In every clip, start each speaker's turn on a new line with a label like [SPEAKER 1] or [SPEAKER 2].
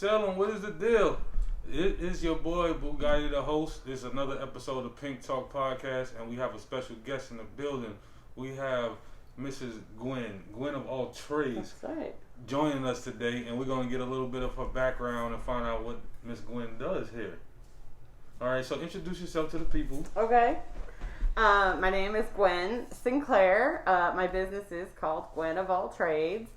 [SPEAKER 1] Salem, what is the deal? It is your boy BUGATTI, the host. This is another episode of Pink Talk Podcast, and we have a special guest in the building. We have Mrs. Gwen of all trades,
[SPEAKER 2] That's right,
[SPEAKER 1] joining us today, and we're going to get a little bit of her background and find out what Miss Gwen does here. All right, so introduce yourself to the people.
[SPEAKER 2] Okay. My name is Gwen Sinclair. My business is called Gwen of All Trades.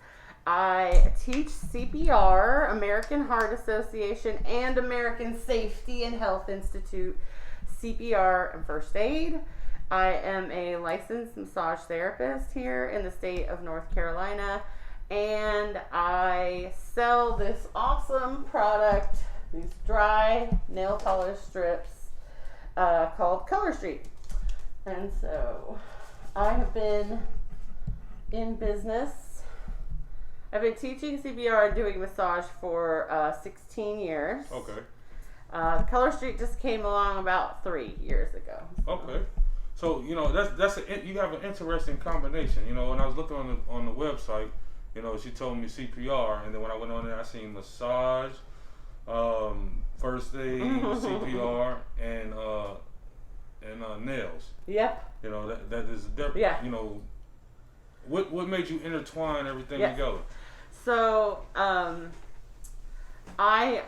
[SPEAKER 2] I teach CPR, American Heart Association, and American Safety and Health Institute CPR and First Aid. I am a licensed massage therapist here in the state of North Carolina, and I sell this awesome product, these dry nail polish strips called Color Street. And so I have been in business. I've been teaching CPR and doing massage for 16 years.
[SPEAKER 1] Okay.
[SPEAKER 2] Color Street just came along about 3 years ago.
[SPEAKER 1] Okay. So, you know, you have an interesting combination. You know, when I was looking on the website, you know, she told me CPR, and then when I went on there, I seen massage, first aid, CPR, and nails. Yep. You know, that is different. Yeah. You know, what made you intertwine everything together?
[SPEAKER 2] So, I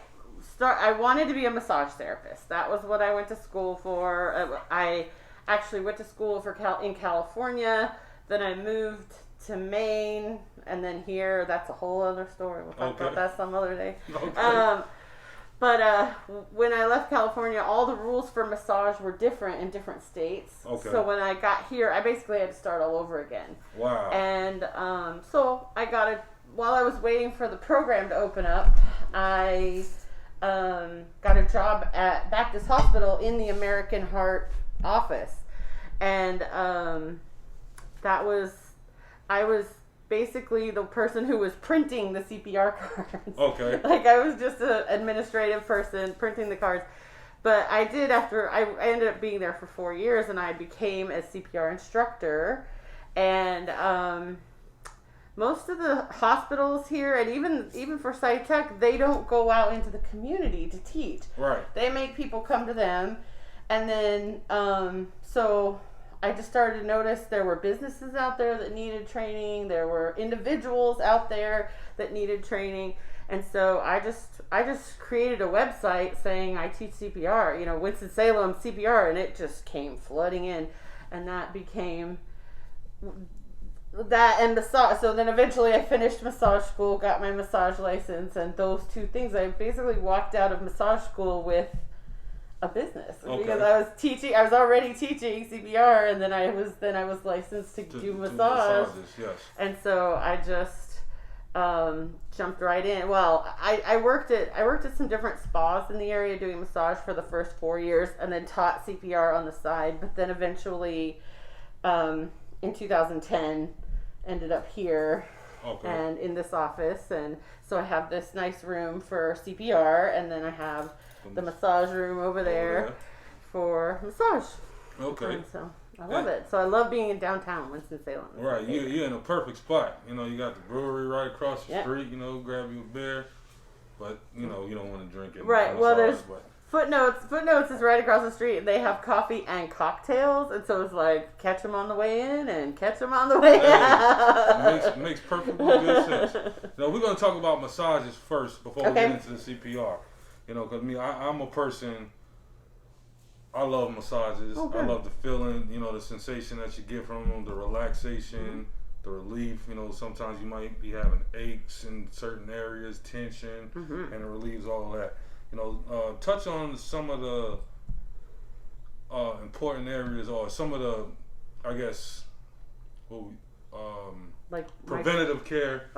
[SPEAKER 2] wanted to be a massage therapist. That was what I went to school for. I actually went to school in California. Then I moved to Maine, and then here. That's a whole other story. We'll talk about that some other day. Okay. But when I left California, all the rules for massage were different in different states. Okay. So when I got here, I basically had to start all over again.
[SPEAKER 1] Wow.
[SPEAKER 2] And so while I was waiting for the program to open up, I got a job at Baptist Hospital in the American Heart office. And I was basically the person who was printing the CPR cards.
[SPEAKER 1] Okay.
[SPEAKER 2] Like, I was just an administrative person printing the cards. But I ended up being there for 4 years, and I became a CPR instructor. And most of the hospitals here, and even for SciTech, they don't go out into the community to teach.
[SPEAKER 1] Right.
[SPEAKER 2] They make people come to them. And then, so I just started to notice there were businesses out there that needed training. There were individuals out there that needed training. And so I just created a website saying I teach CPR, you know, Winston-Salem CPR, and it just came flooding in. And that became that and massage. So then eventually I finished massage school, got my massage license, and those two things. I basically walked out of massage school with a business because I was already teaching CPR, and then I was licensed to do massage.
[SPEAKER 1] Yes.
[SPEAKER 2] And so I just jumped right in. Well, I worked at some different spas in the area doing massage for the first 4 years, and then taught CPR on the side. But then eventually, in 2010, ended up here.
[SPEAKER 1] Okay.
[SPEAKER 2] And in this office, and so I have this nice room for CPR, and then I have the massage room over there for massage.
[SPEAKER 1] Okay.
[SPEAKER 2] And so I love it. So I love being in downtown Winston-Salem.
[SPEAKER 1] Right. You're in a perfect spot. You know, you got the brewery right across the street. You know, grab you a beer, but you know you don't want to drink it.
[SPEAKER 2] Right. Well, there's Footnotes. Footnotes is right across the street, and they have coffee and cocktails, and so it's like catch them on the way in and catch them on the way out.
[SPEAKER 1] Makes perfectly good sense. Now we're going to talk about massages first before we get into the CPR. You know, because I'm a person. I love massages. I love the feeling. You know, the sensation that you get from them, the relaxation, the relief. You know, sometimes you might be having aches in certain areas, tension, and it relieves all of that. You know, touch on some of the important areas, or some of the, I guess, like preventative care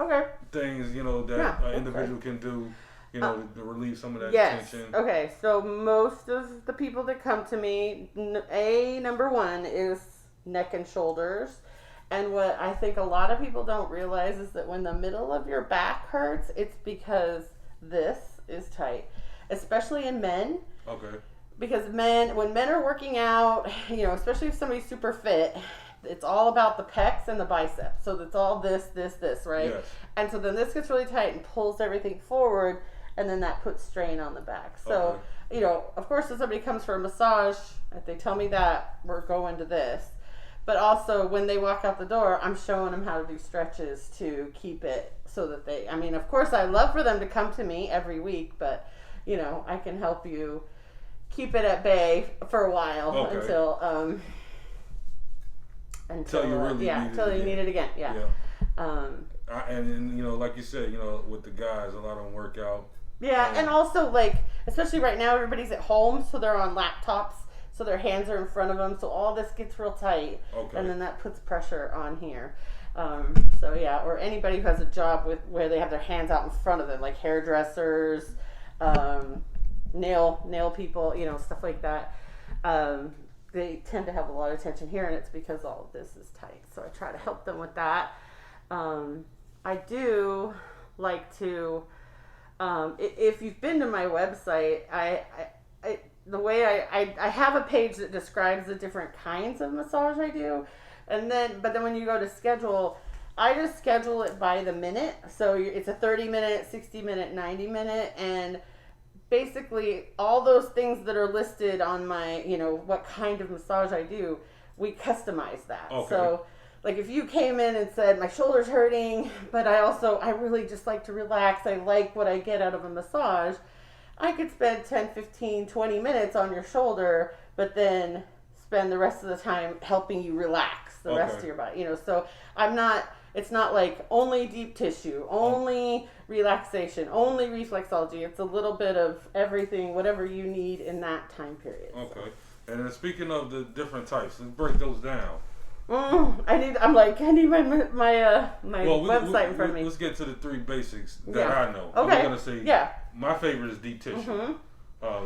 [SPEAKER 1] things. You know that an individual can do. You know, to relieve some of that tension.
[SPEAKER 2] Okay, so most of the people that come to me, number one is neck and shoulders. And what I think a lot of people don't realize is that when the middle of your back hurts, it's because this is tight. Especially in men.
[SPEAKER 1] Okay.
[SPEAKER 2] Because when men are working out, you know, especially if somebody's super fit, it's all about the pecs and the biceps. So it's all this, right?
[SPEAKER 1] Yes.
[SPEAKER 2] And so then this gets really tight and pulls everything forward. and then that puts strain on the back. So, you know, of course, if somebody comes for a massage, if they tell me that, we're going to this. But also, when they walk out the door, I'm showing them how to do stretches to keep it so that they, I mean, of course, I love for them to come to me every week, but, you know, I can help you keep it at bay for a while until you really need it again. Yeah.
[SPEAKER 1] And you know, like you said, you know, with the guys, a lot of them work out.
[SPEAKER 2] Yeah, and also, like, especially right now, everybody's at home, so they're on laptops, so their hands are in front of them, so all this gets real tight, and then that puts pressure on here. So yeah, or anybody who has a job where they have their hands out in front of them, like hairdressers, nail people, you know, stuff like that. They tend to have a lot of tension here, and it's because all of this is tight. So I try to help them with that. I do like to, if you've been to my website, I have a page that describes the different kinds of massage I do. But then when you go to schedule, I just schedule it by the minute. So it's a 30-minute, 60-minute, 90-minute, and basically all those things that are listed on my, you know, what kind of massage I do, we customize that. So, like, if you came in and said, my shoulder's hurting, but I really just like to relax, I like what I get out of a massage, I could spend 10, 15, 20 minutes on your shoulder, but then spend the rest of the time helping you relax the rest of your body. You know, so it's not like only deep tissue, only relaxation, only reflexology. It's a little bit of everything, whatever you need in that time period.
[SPEAKER 1] Okay. And then speaking of the different types, let's break those down.
[SPEAKER 2] I need my website in front of me.
[SPEAKER 1] Let's get to the three basics that I know.
[SPEAKER 2] Okay.
[SPEAKER 1] I'm going to say my favorite is deep tissue.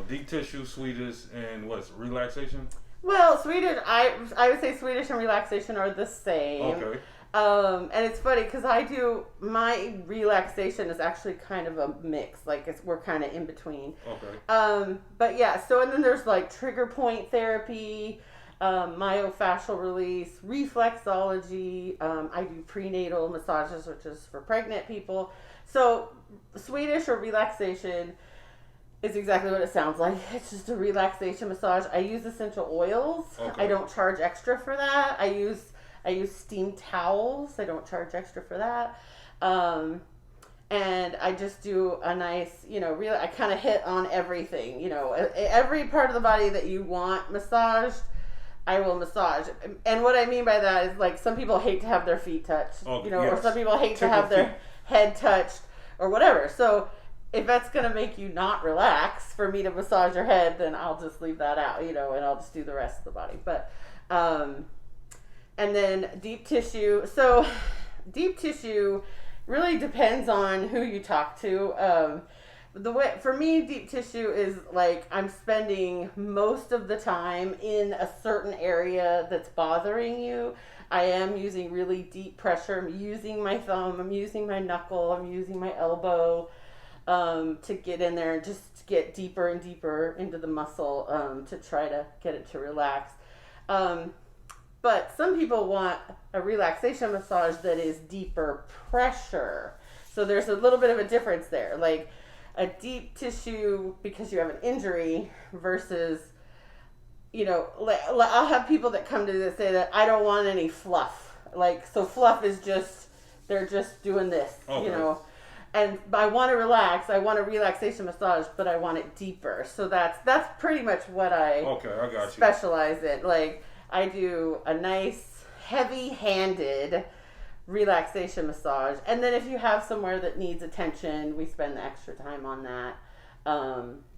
[SPEAKER 1] Deep tissue, Swedish, and what's relaxation?
[SPEAKER 2] Well, Swedish, I would say Swedish and relaxation are the same.
[SPEAKER 1] Okay.
[SPEAKER 2] And it's funny because my relaxation is actually kind of a mix. Like we're kind of in between.
[SPEAKER 1] Okay.
[SPEAKER 2] But yeah, so and then there's like trigger point therapy, myofascial release, reflexology. I do prenatal massages, which is for pregnant people. So Swedish or relaxation is exactly what it sounds like. It's just a relaxation massage. I use essential oils. I don't charge extra for that. I use steam towels. I don't charge extra for that. And I just do a nice, you know, I kind of hit on everything, you know, every part of the body that you want massaged, I will massage. And what I mean by that is, like, some people hate to have their feet touched, you know, or some people hate to have their head touched or whatever. So if that's going to make you not relax for me to massage your head, then I'll just leave that out, you know, and I'll just do the rest of the body. But, and then deep tissue. So deep tissue really depends on who you talk to. For me, deep tissue is like I'm spending most of the time in a certain area that's bothering you. I am using really deep pressure. I'm using my thumb. I'm using my knuckle. I'm using my elbow to get in there and just get deeper and deeper into the muscle to try to get it to relax. But some people want a relaxation massage that is deeper pressure. So there's a little bit of a difference there. Like a deep tissue because you have an injury versus, you know, I'll have people that come to this say that I don't want any fluff. Like, so fluff is just, they're just doing this, you know. And I want to relax. I want a relaxation massage, but I want it deeper. So that's pretty much what I specialize in. Like, I do a nice, heavy-handed relaxation massage. And then if you have somewhere that needs attention, we spend the extra time on that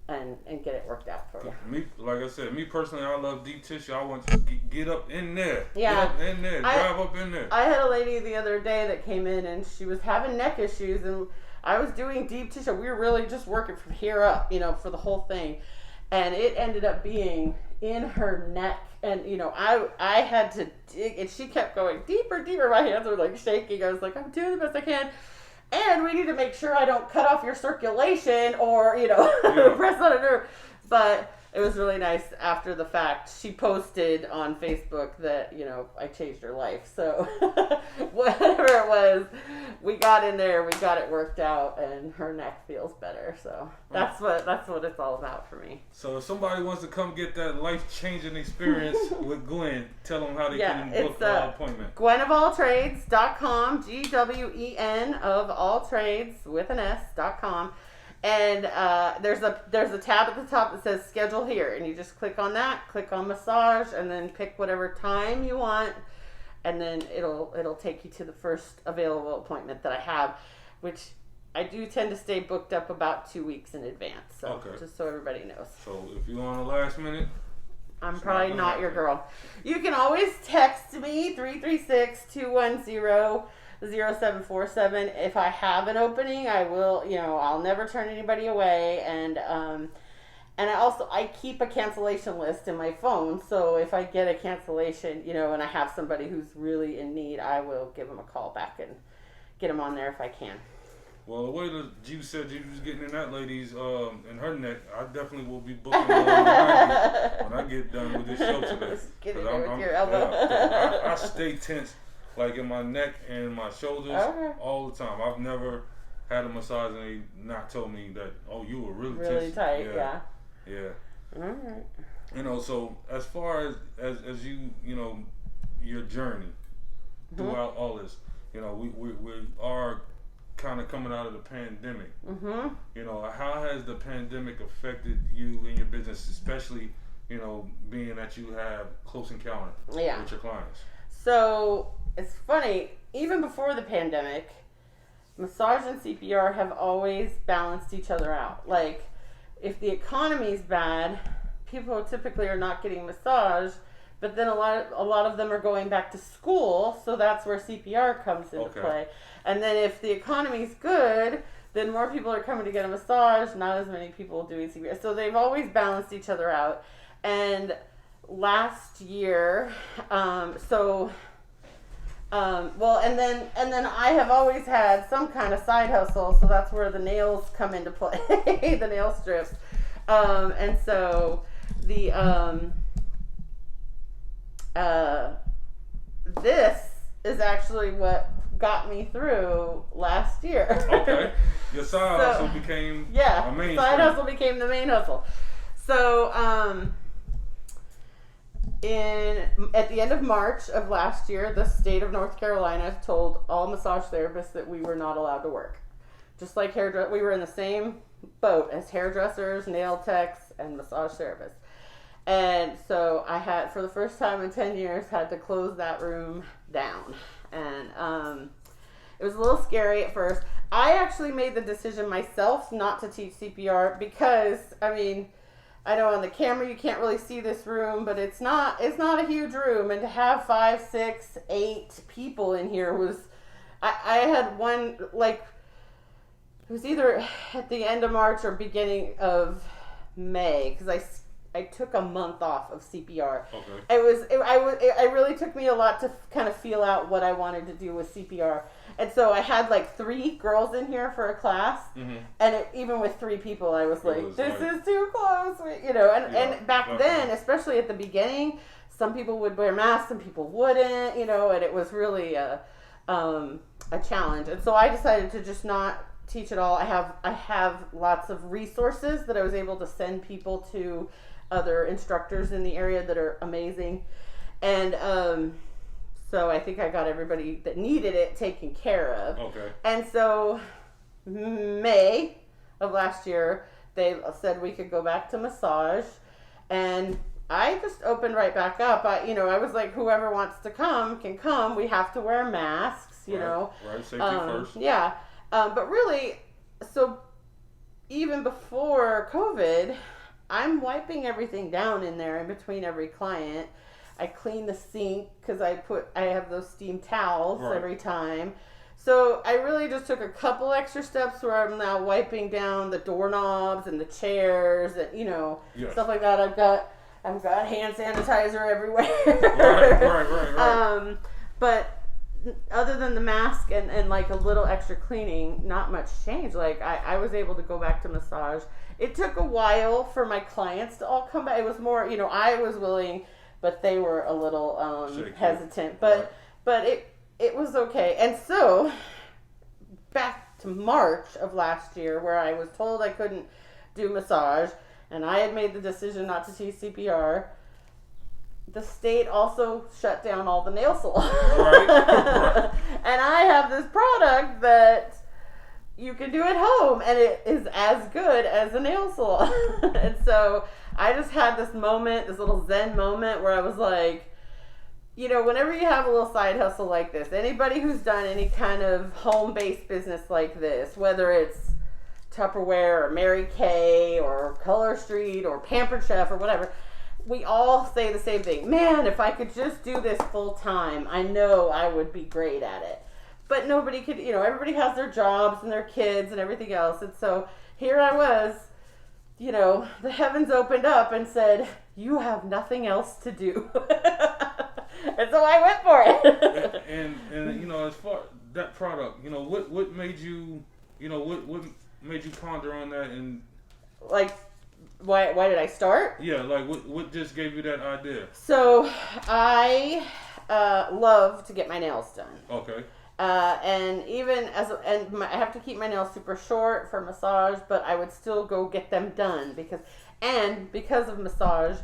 [SPEAKER 2] and get it worked out for you.
[SPEAKER 1] Me, like I said, me personally, I love deep tissue. I want to get up in there.
[SPEAKER 2] Yeah.
[SPEAKER 1] Get up in there. Drive up in there.
[SPEAKER 2] I had a lady the other day that came in, and she was having neck issues, and I was doing deep tissue. We were really just working from here up, you know, for the whole thing. And it ended up being in her neck. And, you know, I had to dig, and she kept going deeper, deeper. My hands were like shaking. I was like, I'm doing the best I can. And we need to make sure I don't cut off your circulation or, you know, press on a nerve. But it was really nice after the fact. She posted on Facebook that, you know, I changed her life. So whatever it was, we got in there, we got it worked out, and her neck feels better. So that's what it's all about for me.
[SPEAKER 1] So if somebody wants to come get that life-changing experience with Gwen, tell them how they can book an appointment.
[SPEAKER 2] GwenofAllTrades.com, GWEN of all trades with an S.com. And there's a tab at the top that says schedule here, and you just click on that, click on massage, and then pick whatever time you want, and then it'll take you to the first available appointment that I have, which I do tend to stay booked up about 2 weeks in advance. So just so everybody knows. So
[SPEAKER 1] if you're on the last minute,
[SPEAKER 2] I'm probably not your girl. You can always text me 336-210-0747. If I have an opening, I will, you know, I'll never turn anybody away. And I keep a cancellation list in my phone. So if I get a cancellation, you know, and I have somebody who's really in need, I will give them a call back and get them on there if I can.
[SPEAKER 1] Well, the way that you said you was getting in that lady's in her neck, I definitely will be booking when I get done with this show today.
[SPEAKER 2] Get in there with your elbow.
[SPEAKER 1] I stay tense, like in my neck and my shoulders all the time. I've never had a massage and they not told me that, oh, you were really
[SPEAKER 2] tight. Yeah.
[SPEAKER 1] All right. You know, so as far as you know, your journey throughout all this, you know, we are kind of coming out of the pandemic. You know, how has the pandemic affected you and your business, especially, you know, being that you have close encounter with your clients?
[SPEAKER 2] So it's funny, even before the pandemic, massage and CPR have always balanced each other out. Like, if the economy's bad, people typically are not getting massage, but then a lot of them are going back to school, so that's where CPR comes into play. And then if the economy's good, then more people are coming to get a massage, not as many people doing CPR. So they've always balanced each other out. And last year, and then I have always had some kind of side hustle, so that's where the nails come into play, the nail strips. And so this is actually what got me through last year.
[SPEAKER 1] Okay. Your side hustle became a main
[SPEAKER 2] side hustle became the main hustle. So at the end of March of last year, the state of North Carolina told all massage therapists that we were not allowed to work. Just like hairdressers, we were in the same boat as hairdressers, nail techs, and massage therapists. And so I had, for the first time in 10 years, had to close that room down. And it was a little scary at first. I actually made the decision myself not to teach CPR because, I mean, I know on the camera you can't really see this room, but it's not a huge room, and to have 5, 6, 8 people in here was, I had one, like, it was either at the end of March or beginning of May, because I took a month off of CPR.
[SPEAKER 1] Okay.
[SPEAKER 2] It really took me a lot to kind of feel out what I wanted to do with CPR. And so I had like 3 girls in here for a class, and even with 3 people, I was like, this is too close, you know. And back then, especially at the beginning, some people would wear masks, some people wouldn't, you know, and it was really a challenge. And so I decided to just not teach at all. I have lots of resources that I was able to send people to other instructors in the area that are amazing, and so I think I got everybody that needed it taken care of.
[SPEAKER 1] Okay. And
[SPEAKER 2] so May of last year, they said we could go back to massage, and I just opened right back up. I was like, whoever wants to come can come. We have to wear masks, you know.
[SPEAKER 1] Right, safety first.
[SPEAKER 2] Yeah. But really, so even before COVID, I'm wiping everything down in there in between every client. I clean the sink because I have those steam towels every time. So I really just took a couple extra steps where I'm now wiping down the doorknobs and the chairs and, you know, stuff like that. I've got hand sanitizer everywhere.
[SPEAKER 1] Right.
[SPEAKER 2] But other than the mask and like a little extra cleaning, not much changed. Like I was able to go back to massage. It took a while for my clients to all come back. It was more, I was willing, but they were a little hesitant. But it was okay. And so back to March of last year, where I was told I couldn't do massage, and I had made the decision not to teach CPR. The state also shut down all the nail salons. Right. And I have this product that you can do at home, and it is as good as a nail salon. And so I just had this moment, this little Zen moment where I was like, whenever you have a little side hustle like this, anybody who's done any kind of home-based business like this, whether it's Tupperware or Mary Kay or Color Street or Pampered Chef or whatever, we all say the same thing. Man, if I could just do this full time, I know I would be great at it. But nobody could, everybody has their jobs and their kids and everything else. And so here I was, the heavens opened up and said, you have nothing else to do. And so I went for it.
[SPEAKER 1] and as far that product, what made you, what made you ponder on that? And
[SPEAKER 2] like, why did I start?
[SPEAKER 1] Yeah, like what just gave you that idea?
[SPEAKER 2] So I love to get my nails done.
[SPEAKER 1] Okay.
[SPEAKER 2] And even I have to keep my nails super short for massage, but I would still go get them done because of massage,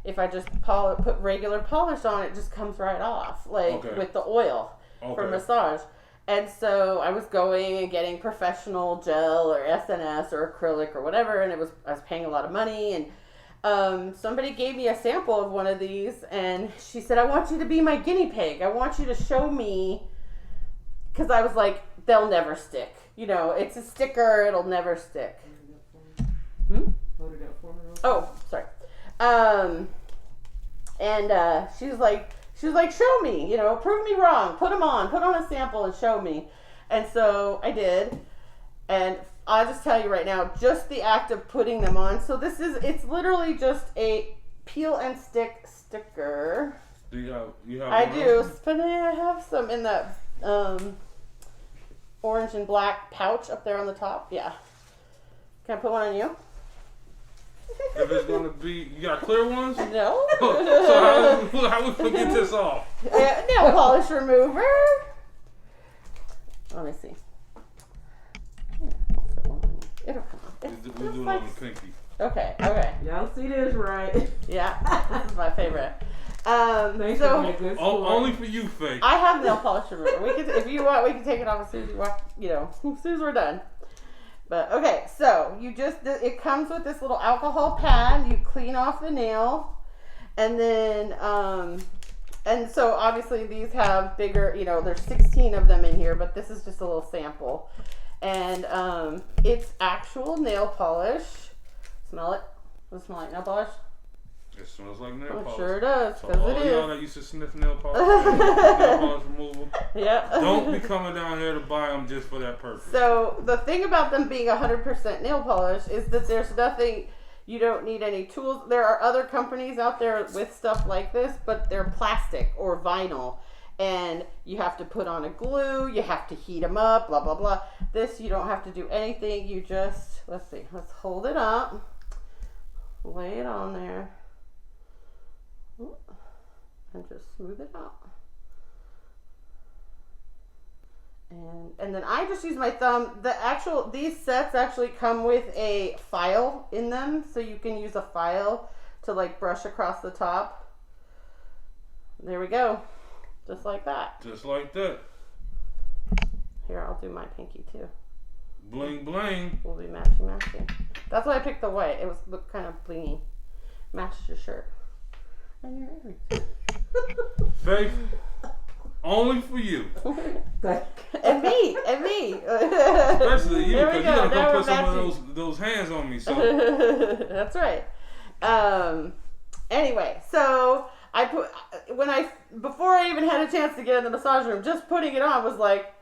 [SPEAKER 2] if I just put regular polish on, it just comes right off, with the oil for massage. And so I was going and getting professional gel or SNS or acrylic or whatever, and I was paying a lot of money. And somebody gave me a sample of one of these, and she said, I want you to be my guinea pig. I want you to show me, because I was like, they'll never stick. It's a sticker, it'll never stick.
[SPEAKER 3] Hold it up for me.
[SPEAKER 2] Oh, sorry. And she was like, show me, prove me wrong. Put on a sample and show me. And so I did. And I'll just tell you right now, just the act of putting them on. So it's literally just a peel and stick sticker.
[SPEAKER 1] Do you have
[SPEAKER 2] I do, but I have some in that orange and black pouch up there on the top. Yeah. Can I put one on you?
[SPEAKER 1] If it's gonna be, you got clear ones?
[SPEAKER 2] No.
[SPEAKER 1] So how we get this off?
[SPEAKER 2] Nail polish remover. Let me see. It'll come off.
[SPEAKER 1] We do it on the pinky.
[SPEAKER 2] Okay.
[SPEAKER 3] Y'all see this, right?
[SPEAKER 2] Yeah, this is my favorite.
[SPEAKER 3] Thanks for being a good sport.
[SPEAKER 1] Only for you, Faye.
[SPEAKER 2] I have nail polish remover. If you want, we can take it off as soon as you walk. As soon as we're done. But okay, so it comes with this little alcohol pad. You clean off the nail, and then and so obviously these have bigger. There's 16 of them in here, but this is just a little sample, and it's actual nail polish. Smell it? Does it smell like nail polish?
[SPEAKER 1] It smells like nail polish.
[SPEAKER 2] Sure does,
[SPEAKER 1] So
[SPEAKER 2] because
[SPEAKER 1] all
[SPEAKER 2] it is.
[SPEAKER 1] y'all that used to sniff nail polish, nail polish removal,
[SPEAKER 2] Yeah.
[SPEAKER 1] don't be coming down here to buy them just for that purpose.
[SPEAKER 2] So the thing about them being 100% nail polish is that there's nothing, you don't need any tools. There are other companies out there with stuff like this, but they're plastic or vinyl. And you have to put on a glue, you have to heat them up, blah, blah, blah. This, you don't have to do anything. You just, let's hold it up. Lay it on there. And just smooth it out. And then I just use my thumb. These sets actually come with a file in them, so you can use a file to brush across the top. There we go. Just like that.
[SPEAKER 1] Just like that.
[SPEAKER 2] Here, I'll do my pinky too.
[SPEAKER 1] Bling bling.
[SPEAKER 2] We'll be matching. That's why I picked the white. It looked kind of blingy. Matches your shirt. And your earrings.
[SPEAKER 1] Faith, only for you.
[SPEAKER 2] and me.
[SPEAKER 1] Especially you, because you're going to
[SPEAKER 2] Now
[SPEAKER 1] come put some
[SPEAKER 2] matching.
[SPEAKER 1] of those hands on me. So
[SPEAKER 2] That's right. Anyway, so before I even had a chance to get in the massage room, just putting it on was like,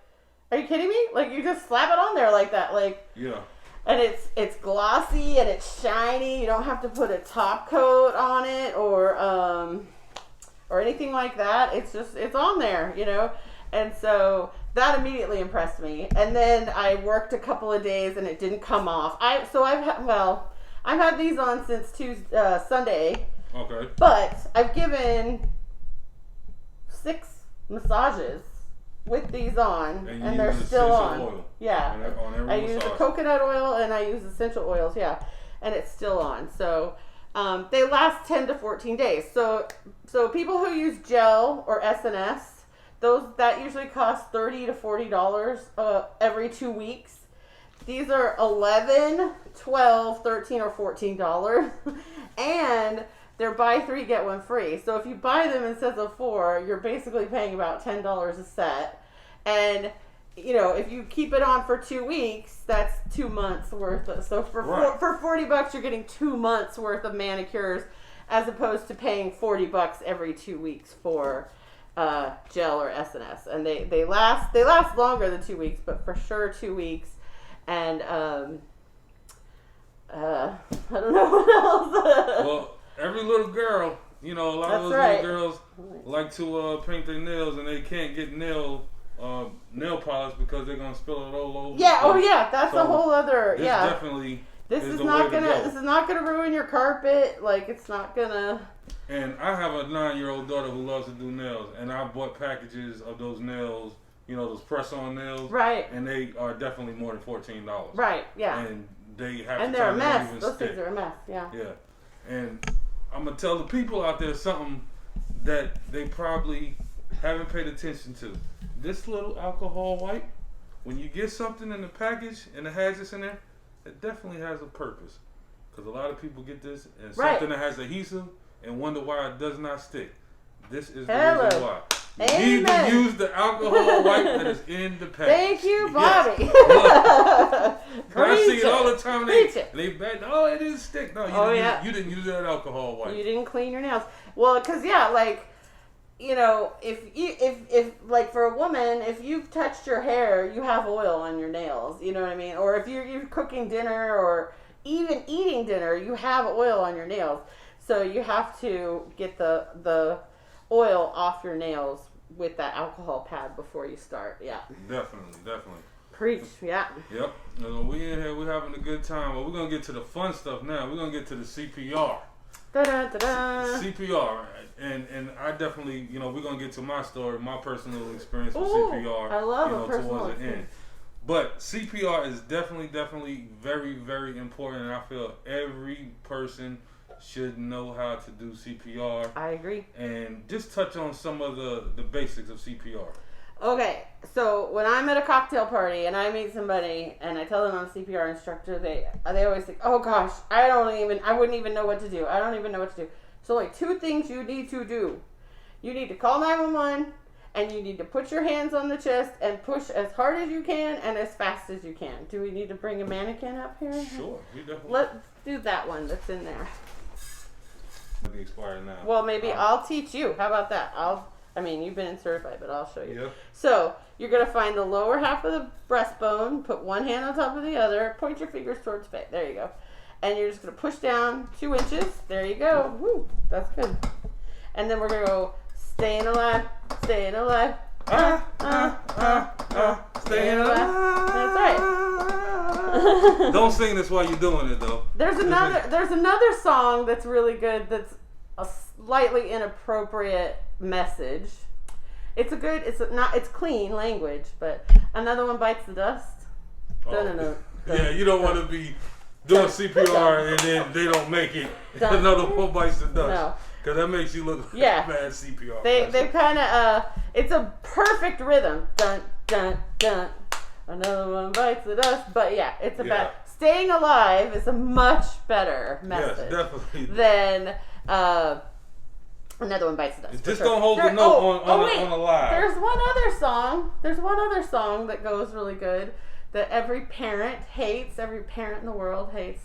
[SPEAKER 2] are you kidding me? You just slap it on there like that.
[SPEAKER 1] Yeah.
[SPEAKER 2] And it's glossy and it's shiny. You don't have to put a top coat on it or anything like that. It's on there, And so that immediately impressed me. And then I worked a couple of days and it didn't come off. I've had these on since Sunday.
[SPEAKER 1] Okay.
[SPEAKER 2] But I've given 6 massages with these on, and they're still on. Oil. Yeah. I use a coconut oil and I use essential oils. Yeah, and it's still on. So they last 10 to 14 days. So people who use gel or SNS, that usually costs $30 to $40 every 2 weeks. These are $11, $12, $13, or $14, and they're buy 3 get 1 free. So if you buy them instead of 4, you're basically paying about $10 a set. And if you keep it on for 2 weeks, that's 2 months worth. So for $40, you're getting 2 months worth of manicures, as opposed to paying $40 every 2 weeks for gel or SNS. And they last longer than 2 weeks, but for sure 2 weeks. And I don't know what else.
[SPEAKER 1] Well, every little girl, a lot of those little girls like to paint their nails, and they can't get nail polish because they're gonna spill it all over.
[SPEAKER 2] Yeah. Oh yeah. That's a whole other. Yeah.
[SPEAKER 1] Definitely.
[SPEAKER 2] This is not gonna ruin your carpet. Like, it's not gonna.
[SPEAKER 1] And I have a 9-year-old daughter who loves to do nails, and I bought packages of those nails. Those press-on nails.
[SPEAKER 2] Right.
[SPEAKER 1] And they are definitely more than $14.
[SPEAKER 2] Right. Yeah.
[SPEAKER 1] And they have.
[SPEAKER 2] And they're a mess. Those things are a mess. Yeah.
[SPEAKER 1] Yeah. And I'm gonna tell the people out there something that they probably haven't paid attention to. This little alcohol wipe, when you get something in the package and it has this in there, it definitely has a purpose. Because a lot of people get this and something that has adhesive and wonder why it does not stick. This is the reason why. You need to use the alcohol wipe that is in the package.
[SPEAKER 2] Thank you, Bobbie.
[SPEAKER 1] Yes. I see it all the time. They bet, oh, it didn't stick. No, you didn't use that alcohol wipe.
[SPEAKER 2] You didn't clean your nails. Well, because if like for a woman, if you've touched your hair, you have oil on your nails. You know what I mean? Or if you're cooking dinner or even eating dinner, you have oil on your nails. So you have to get the oil off your nails with that alcohol pad before you start. Yeah. Definitely.
[SPEAKER 1] Preach.
[SPEAKER 2] Yeah.
[SPEAKER 1] Yep. We in here, we're having a good time. But we're gonna get to the fun stuff now. We're gonna get to the CPR.
[SPEAKER 2] Da-da-da-da.
[SPEAKER 1] CPR, and I definitely, we're gonna get to my story, my personal experience with CPR.
[SPEAKER 2] I love
[SPEAKER 1] towards the end. But CPR is definitely very, very important, and I feel every person should know how to do CPR.
[SPEAKER 2] I agree.
[SPEAKER 1] And just touch on some of the basics of CPR.
[SPEAKER 2] Okay, so when I'm at a cocktail party and I meet somebody and I tell them I'm a CPR instructor, they always think, oh gosh, I wouldn't even know what to do. I don't even know what to do. So like 2 things you need to do. You need to call 911 and you need to put your hands on the chest and push as hard as you can and as fast as you can. Do we need to bring a mannequin up here?
[SPEAKER 1] Sure, we definitely.
[SPEAKER 2] Let's do that one that's in there.
[SPEAKER 1] It'll be expired now.
[SPEAKER 2] Well, maybe I'll teach you. How about that? You've been certified, but I'll show you.
[SPEAKER 1] Yeah.
[SPEAKER 2] So, you're going to find the lower half of the breastbone, put one hand on top of the other, point your fingers towards face. There you go. And you're just going to push down 2 inches. There you go. Woo, that's good. And then we're going to go, staying alive, staying alive.
[SPEAKER 1] Staying alive.
[SPEAKER 2] That's right.
[SPEAKER 1] Don't sing this while you're doing it, though.
[SPEAKER 2] There's another song that's really good that's a slightly inappropriate message. It's clean language, but another one bites the dust.
[SPEAKER 1] Oh. Yeah, you don't want to be doing CPR and then they don't make it. Another one bites the dust. No. Because that makes you look like a bad CPR.
[SPEAKER 2] They kind of, it's a perfect rhythm. Dun, dun, dun. Another one bites the dust. But yeah, it's bad. Staying alive is a much better message.
[SPEAKER 1] Yes, definitely.
[SPEAKER 2] Than, another one bites the dust.
[SPEAKER 1] Just don't hold the note on a lie.
[SPEAKER 2] There's one other song that goes really good that every parent hates. Every parent in the world hates.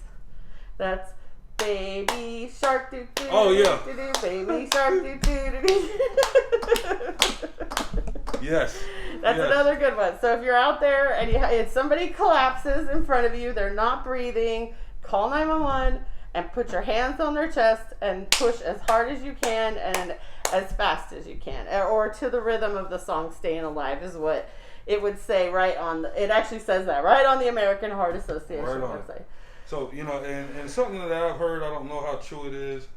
[SPEAKER 2] That's Baby Shark doo doo.
[SPEAKER 1] Oh yeah.
[SPEAKER 2] Doo doo, baby Shark doo doo doo doo.
[SPEAKER 1] Yes.
[SPEAKER 2] That's another good one. So if you're out there and if somebody collapses in front of you, they're not breathing, call 911 and put your hands on their chest and push as hard as you can and as fast as you can, or to the rhythm of the song "Staying Alive" is what it would say right on the. It actually says that right on the American Heart Association website.
[SPEAKER 1] So and something that I've heard, I don't know how true it is,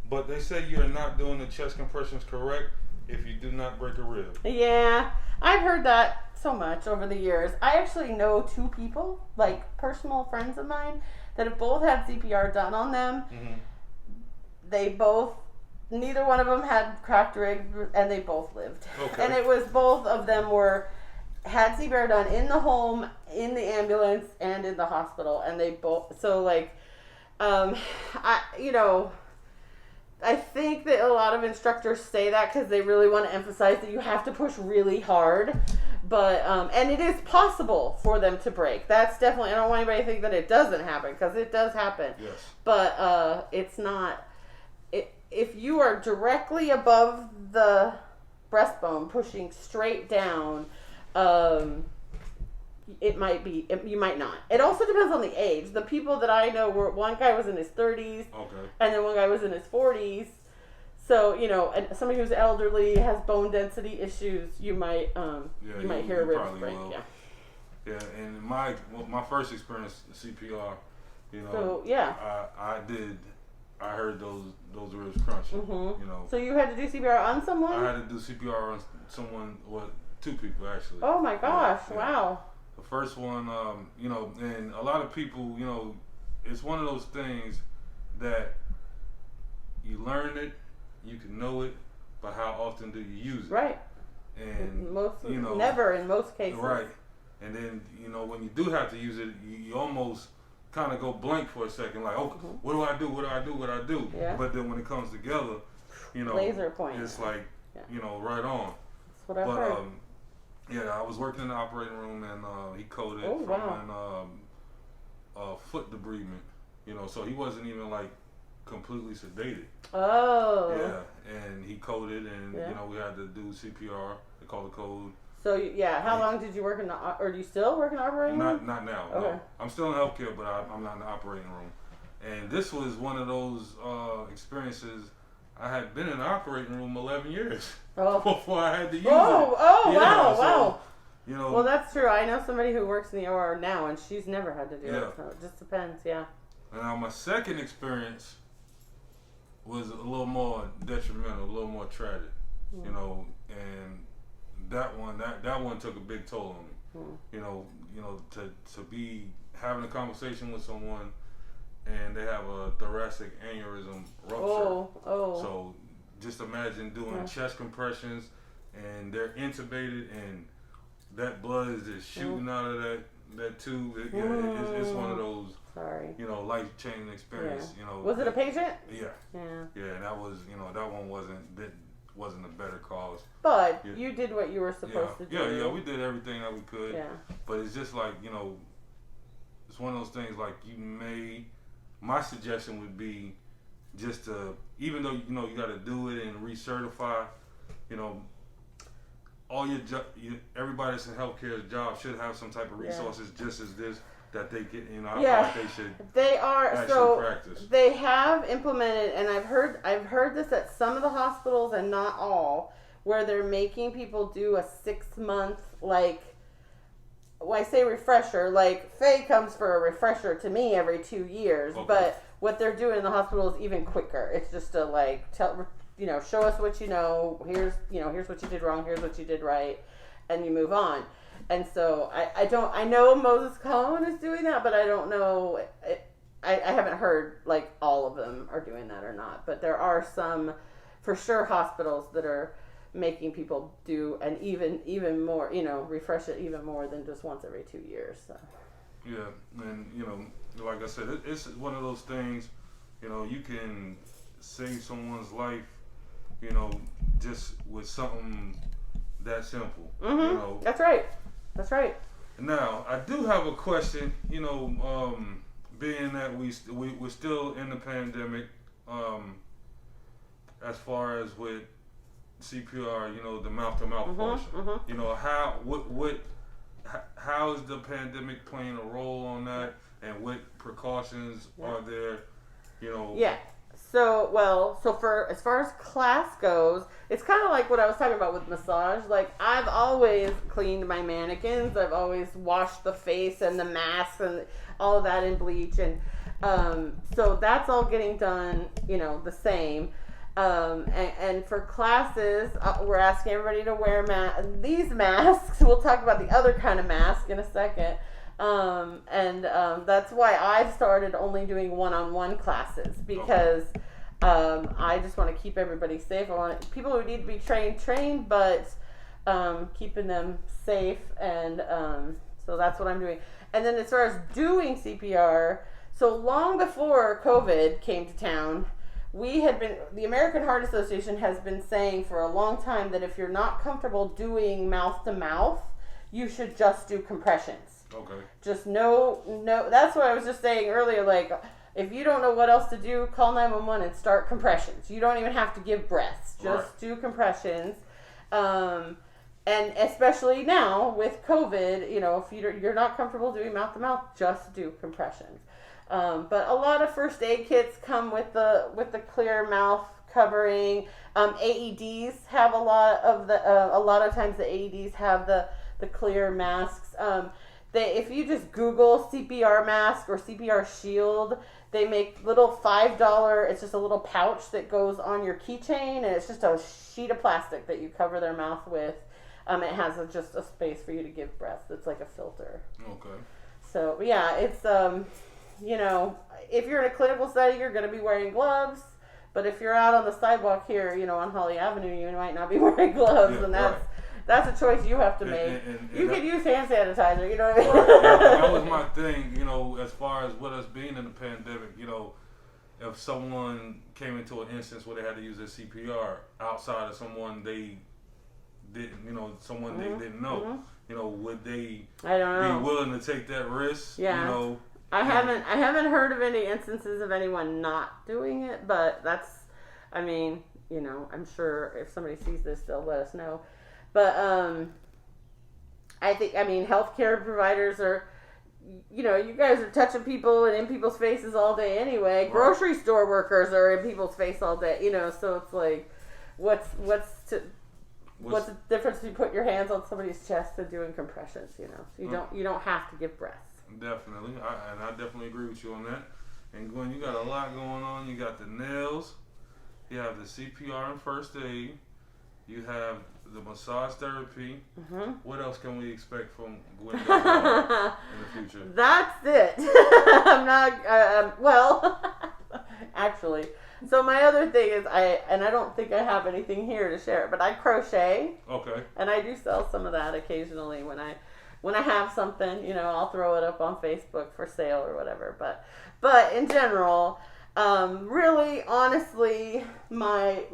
[SPEAKER 1] but they say you're not doing the chest compressions correct if you do not break a rib.
[SPEAKER 2] Yeah, I've heard that so much over the years. I actually know 2 people, like personal friends of mine, that have both had CPR done on them. Mm-hmm. They both, neither one of them had cracked ribs, and they both lived. Okay. And it was both of them had CPR done in the home, in the ambulance, and in the hospital, and they both. So I think that a lot of instructors say that because they really want to emphasize that you have to push really hard, but and it is possible for them to break. That's definitely. I don't want anybody to think that it doesn't happen, because it does happen. Yes. But it's not. If you are directly above the breastbone, pushing straight down, it might be. You might not. It also depends on the age. The people that I know one guy was in his 30s, and then one guy was in his 40s. So and somebody who's elderly, has bone density issues, you might hear a rib break. Will.
[SPEAKER 1] Yeah, and my first experience CPR, I heard those ribs crunching. Mm-hmm.
[SPEAKER 2] So you had to do CPR on someone?
[SPEAKER 1] I had to do CPR on someone. 2 people actually.
[SPEAKER 2] Oh my gosh! Yeah. Wow.
[SPEAKER 1] The first one, and a lot of people, it's one of those things that you learn it, you can know it, but how often do you use it?
[SPEAKER 2] Right.
[SPEAKER 1] And
[SPEAKER 2] never in most cases.
[SPEAKER 1] Right. And then when you do have to use it, you almost kind of go blank for a second, like, okay, what do I do? What do I do? What do I do? Yeah. But then when it comes together,
[SPEAKER 2] laser point.
[SPEAKER 1] It's like, right on.
[SPEAKER 2] That's what I've heard.
[SPEAKER 1] I was working in the operating room, and he coded foot debridement. So he wasn't even like completely sedated.
[SPEAKER 2] Oh.
[SPEAKER 1] Yeah, and he coded, and we had to do CPR. They call the code.
[SPEAKER 2] So how long did you work in or do you still work in the operating room?
[SPEAKER 1] Not now.
[SPEAKER 2] Okay.
[SPEAKER 1] No. I'm still in healthcare, but I'm not in the operating room. And this was one of those experiences. I had been in the operating room 11 years before I had to use it.
[SPEAKER 2] Wow. Well, that's true. I know somebody who works in the OR now, and she's never had to do it. So it just depends, And
[SPEAKER 1] now my second experience was a little more detrimental, a little more tragic, and that one took a big toll on me. To be having a conversation with someone, and they have a thoracic aneurysm rupture. So just imagine doing chest compressions, and they're intubated, and that blood is just shooting out of that tube. It's one of those, life-changing experience.
[SPEAKER 2] Yeah. Was it a patient?
[SPEAKER 1] Yeah. And that was, that one wasn't a better cause.
[SPEAKER 2] But you did what you were supposed to do.
[SPEAKER 1] Yeah, we did everything that we could. Yeah. But it's just like, it's one of those things like my suggestion would be just to, even though, you got to do it and recertify, all everybody that's in healthcare's job should have some type of resources just as this that they get. I feel like they should.
[SPEAKER 2] They are
[SPEAKER 1] actually practice.
[SPEAKER 2] They have implemented, and I've heard this at some of the hospitals and not all, where they're making people do a 6-month I say refresher. Like Faye comes for a refresher to me every 2 years, but what they're doing in the hospital is even quicker. It's just to show us what you know. Here's what you did wrong. Here's what you did right, and you move on. And so I know Moses Cone is doing that, but I don't know. I haven't heard all of them are doing that or not. But there are some, for sure, hospitals that are making people do an even more, refresh it even more than just once every 2 years. So.
[SPEAKER 1] Yeah, and like I said, it's one of those things. You can save someone's life, just with something that simple.
[SPEAKER 2] Mm-hmm. That's right.
[SPEAKER 1] Now, I do have a question. Being that we're still in the pandemic, as far as with CPR, the mouth-to-mouth portion. Mm-hmm. How is the pandemic playing a role on that, and what precautions are there?
[SPEAKER 2] Yeah. So for as far as class goes, it's kind of like what I was talking about with massage. Like, I've always cleaned my mannequins. I've always washed the face and the masks and all of that in bleach, and so that's all getting done, the same. And for classes, we're asking everybody to wear these masks. We'll talk about the other kind of mask in a second. That's why I've started only doing one-on-one classes, because I just want to keep everybody safe. I want people who need to be trained, but keeping them safe, and so that's what I'm doing. And then as far as doing CPR, so long before COVID came to town, the American Heart Association has been saying for a long time that if you're not comfortable doing mouth to mouth, you should just do compressions.
[SPEAKER 1] Okay.
[SPEAKER 2] Just no. That's what I was just saying earlier. Like, if you don't know what else to do, call 911 and start compressions. You don't even have to give breaths. Just do compressions. And especially now with COVID, if you're not comfortable doing mouth to mouth, just do compressions. But a lot of first aid kits come with the clear mouth covering. AEDs have a lot of times the AEDs have the clear masks. If you just Google CPR mask or CPR shield, they make little $5. It's just a little pouch that goes on your keychain, and it's just a sheet of plastic that you cover their mouth with. It has just a space for you to give breath. It's like a filter.
[SPEAKER 1] Okay.
[SPEAKER 2] So yeah, it's if you're in a clinical setting, you're going to be wearing gloves. But if you're out on the sidewalk here, on Holly Avenue, you might not be wearing gloves, and that's a choice you have to make. You could use hand sanitizer, you know what I mean?
[SPEAKER 1] Right. That was my thing, as far as with us being in the pandemic, if someone came into an instance where they had to use their CPR outside of someone they didn't, they didn't know, would they be willing to take that risk?
[SPEAKER 2] Yeah. I haven't heard of any instances of anyone not doing it, but I'm sure if somebody sees this, they'll let us know. But healthcare providers are, you guys are touching people and in people's faces all day anyway. Right. Grocery store workers are in people's face all day, so it's like, what's the difference between putting your hands on somebody's chest and doing compressions? You don't have to give breaths.
[SPEAKER 1] Definitely, I definitely agree with you on that. And Gwen, you got a lot going on. You got the nails, you have the CPR and first aid, you have the massage therapy. Mm-hmm. What else can we expect from Gwen in the future?
[SPEAKER 2] That's it. I'm not. Well, actually, so my other thing is I don't think I have anything here to share, but I crochet.
[SPEAKER 1] Okay. And
[SPEAKER 2] I do sell some of that occasionally when I have something, I'll throw it up on Facebook for sale or whatever. But in general, really, honestly, my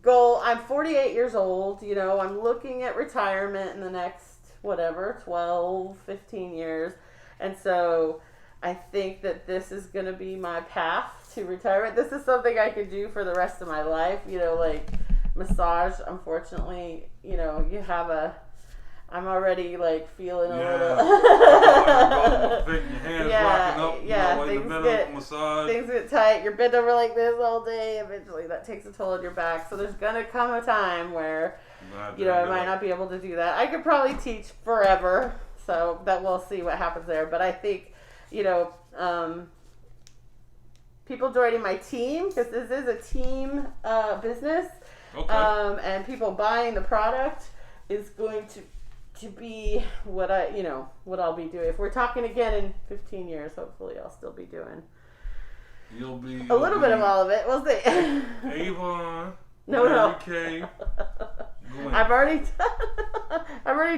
[SPEAKER 2] goal, I'm 48 years old, I'm looking at retirement in the next, 12, 15 years. And so I think that this is going to be my path to retirement. This is something I could do for the rest of my life, like massage. Unfortunately, I'm already feeling a little. Things get tight. You're bent over like this all day. Eventually, that takes a toll on your back. So there's gonna come a time where, I might not be able to do that. I could probably teach forever. So that we'll see what happens there. But I think, people joining my team, because this is a team business, and people buying the product is going to be what I'll be doing. If we're talking again in 15 years, hopefully I'll still be doing.
[SPEAKER 1] You'll be
[SPEAKER 2] a little bit of all of it. We'll see.
[SPEAKER 1] Avon.
[SPEAKER 2] No.
[SPEAKER 1] K.
[SPEAKER 2] I've already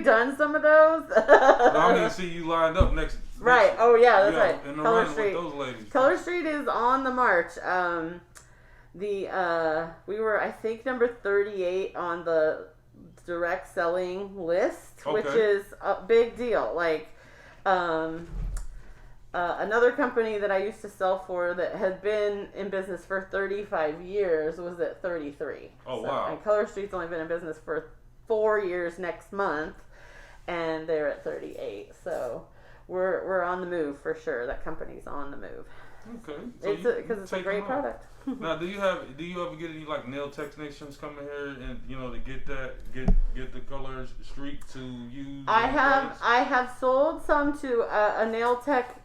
[SPEAKER 2] done some of those.
[SPEAKER 1] I'm gonna see you lined up next.
[SPEAKER 2] Right. Oh yeah, that's right.
[SPEAKER 1] In the Color Street. With those ladies.
[SPEAKER 2] Color Street is on the march. We were, I think, number 38 on the direct selling list, which is a big deal. Another company that I used to sell for that had been in business for 35 years was at 33.
[SPEAKER 1] Oh, wow.
[SPEAKER 2] And Color Street's only been in business for 4 years next month, and they're at 38. So we're on the move for sure. That company's on the move.
[SPEAKER 1] Okay.
[SPEAKER 2] So because it's a great product.
[SPEAKER 1] Now, do you ever get any like nail technicians coming here and to get the color streak to use?
[SPEAKER 2] I have sold some to a nail tech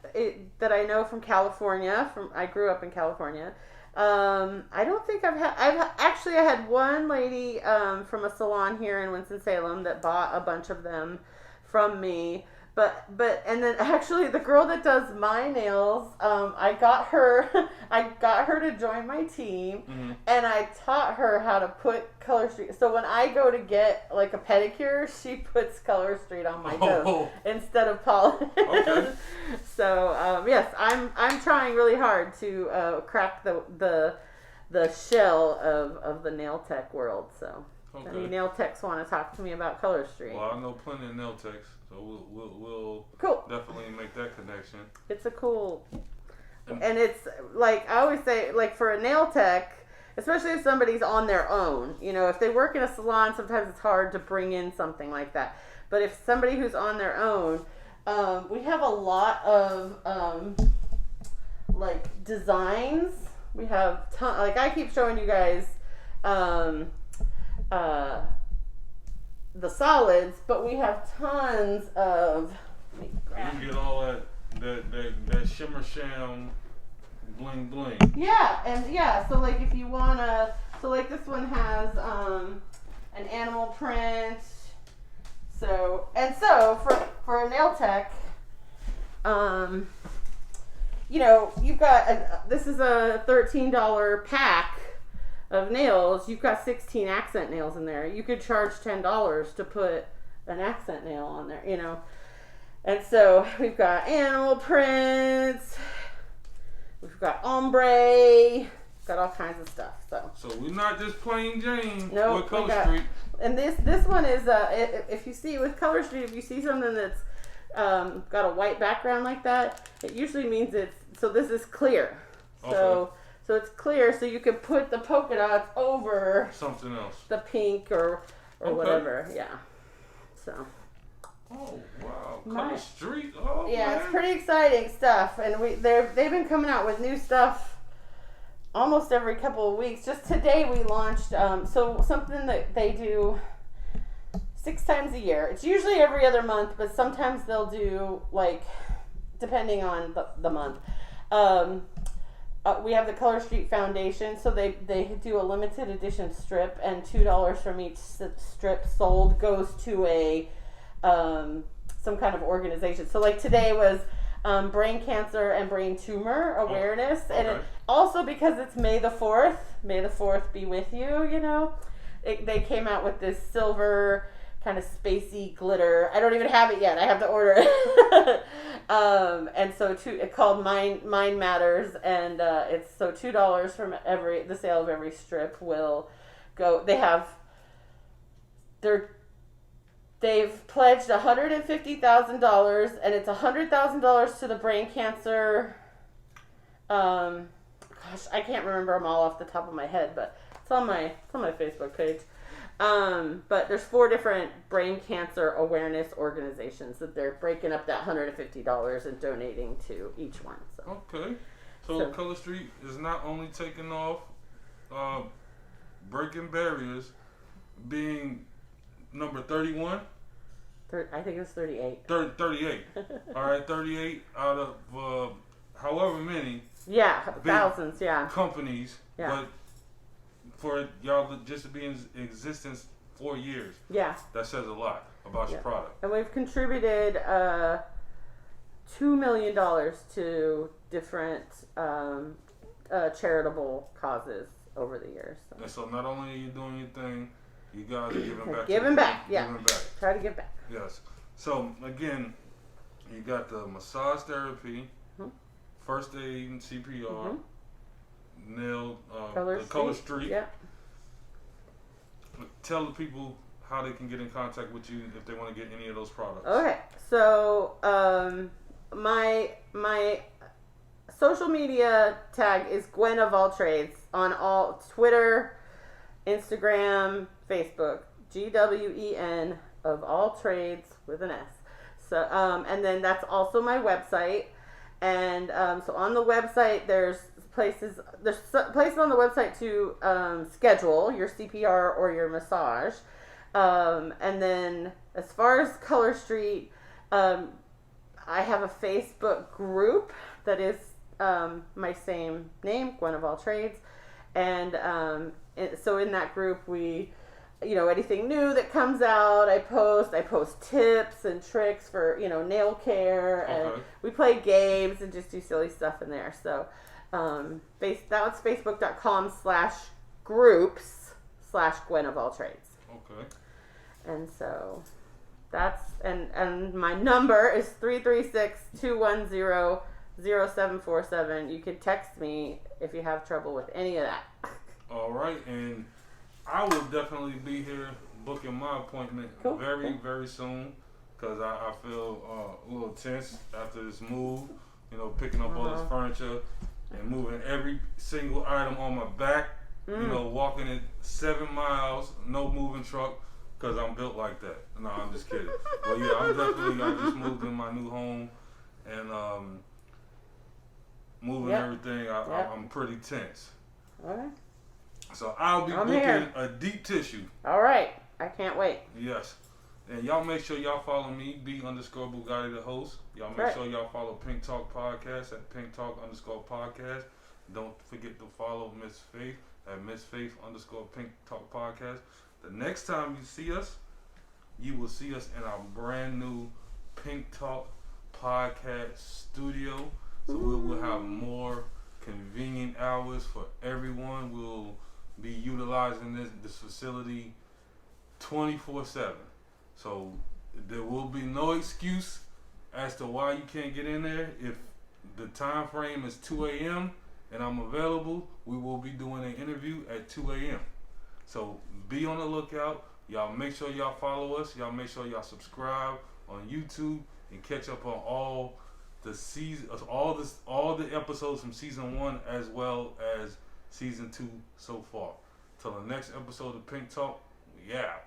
[SPEAKER 2] that I know from California. I grew up in California. I don't think I had one lady from a salon here in Winston-Salem that bought a bunch of them from me. But and then actually the girl that does my nails, I got her to join my team, mm-hmm. and I taught her how to put Color Street. So when I go to get like a pedicure, she puts Color Street on my toes instead of polish. Okay. So yes, I'm trying really hard to crack the shell of the nail tech world. So if any nail techs want to talk to me about Color Street.
[SPEAKER 1] Well, I know plenty of nail techs. So we'll definitely make that connection.
[SPEAKER 2] It's a cool, and it's like I always say, like for a nail tech, especially if somebody's on their own, if they work in a salon, sometimes it's hard to bring in something like that. But if somebody who's on their own, we have a lot of like designs. We have like I keep showing you guys. The solids, but we have tons of.
[SPEAKER 1] You can get all that shimmer sham bling bling.
[SPEAKER 2] Yeah, and so like if you wanna, so like this one has an animal print. So for a nail tech, you've got this is a $13 pack of nails. You've got 16 accent nails in there. You could charge $10 to put an accent nail on there, And so we've got animal prints, we've got ombre, got all kinds of stuff. So
[SPEAKER 1] we're not just plain Jane with
[SPEAKER 2] Color
[SPEAKER 1] Street.
[SPEAKER 2] And this one is if you see with Color Street, if you see something that's got a white background like that, it usually means this is clear. Okay. So it's clear, so you can put the polka dots over
[SPEAKER 1] something else,
[SPEAKER 2] the pink or whatever. Yeah. So.
[SPEAKER 1] Oh wow! Color Street. Oh
[SPEAKER 2] yeah,
[SPEAKER 1] man.
[SPEAKER 2] It's pretty exciting stuff, and they've been coming out with new stuff almost every couple of weeks. Just today we launched so something that they do 6 times a year. It's usually every other month, but sometimes they'll do like depending on the month. We have the Color Street Foundation, so they do a limited edition strip, and $2 from each strip sold goes to a some kind of organization. So like today was brain cancer and brain tumor awareness, and it, also because it's May the 4th. May the 4th be with you. They came out with this silver kind of spacey glitter. I don't even have it yet. I have to order it. And so it's called Mind Matters, and it's so $2 from the sale of every strip will go. They've pledged $150,000, and it's $100,000 to the brain cancer. I can't remember them all off the top of my head, but it's on my Facebook page. But there's 4 different brain cancer awareness organizations that they're breaking up that $150 and donating to each one. So.
[SPEAKER 1] Okay. So Color Street is not only taking off, breaking barriers, being number 31.
[SPEAKER 2] I think it's 38.
[SPEAKER 1] 38. All right, 38 out of however many.
[SPEAKER 2] Yeah, thousands. Yeah.
[SPEAKER 1] Companies. Yeah. But for y'all just to be in existence 4 years.
[SPEAKER 2] Yeah.
[SPEAKER 1] That says a lot about your product.
[SPEAKER 2] And we've contributed $2 million to different charitable causes over the years. So.
[SPEAKER 1] And so not only are you doing your thing, you guys are giving back.
[SPEAKER 2] Giving back. Try to give back.
[SPEAKER 1] Yes. So again, you got the massage therapy, first aid and CPR, nail, Color Street.
[SPEAKER 2] Yeah.
[SPEAKER 1] Tell the people how they can get in contact with you if they want to get any of those products.
[SPEAKER 2] Okay. So my social media tag is Gwen of All Trades on all Twitter, Instagram, Facebook. GWEN of All Trades with an S. So and then that's also my website. And so on the website, there's places on the website to schedule your CPR or your massage. And then as far as Color Street, I have a Facebook group that is my same name, Gwen of All Trades. And so in that group, we, anything new that comes out, I post tips and tricks for, nail care. And we play games and just do silly stuff in there. So that's facebook.com/groups/Gwen of All Trades.
[SPEAKER 1] Okay.
[SPEAKER 2] And so that's, and my number is 336-210-0747. You can text me if you have trouble with any of that.
[SPEAKER 1] All right, and I will definitely be here booking my appointment very soon, because I feel a little tense after this move, picking up all this furniture and moving every single item on my back, walking it 7 miles, no moving truck, because I'm built like that. No, I'm just kidding. But yeah, I just moved in my new home, and moving everything, I'm pretty tense.
[SPEAKER 2] All right.
[SPEAKER 1] So I'll be booking a deep tissue.
[SPEAKER 2] All right. I can't wait.
[SPEAKER 1] Yes. And y'all make sure y'all follow me, B_BUGATTI the host. Y'all make sure y'all follow Pink Talk Podcast at PinkTalk_podcast. Don't forget to follow Miss Faith at Miss_Faith_Pink Talk Podcast. The next time you see us, you will see us in our brand new Pink Talk Podcast studio. So we will have more convenient hours for everyone. We'll be utilizing this facility 24/7. So there will be no excuse as to why you can't get in there. If the time frame is 2 a.m. and I'm available, we will be doing an interview at 2 a.m. So be on the lookout. Y'all make sure y'all follow us. Y'all make sure y'all subscribe on YouTube and catch up on all the episodes from season 1 as well as season 2 so far. Till the next episode of Pink Talk, we out.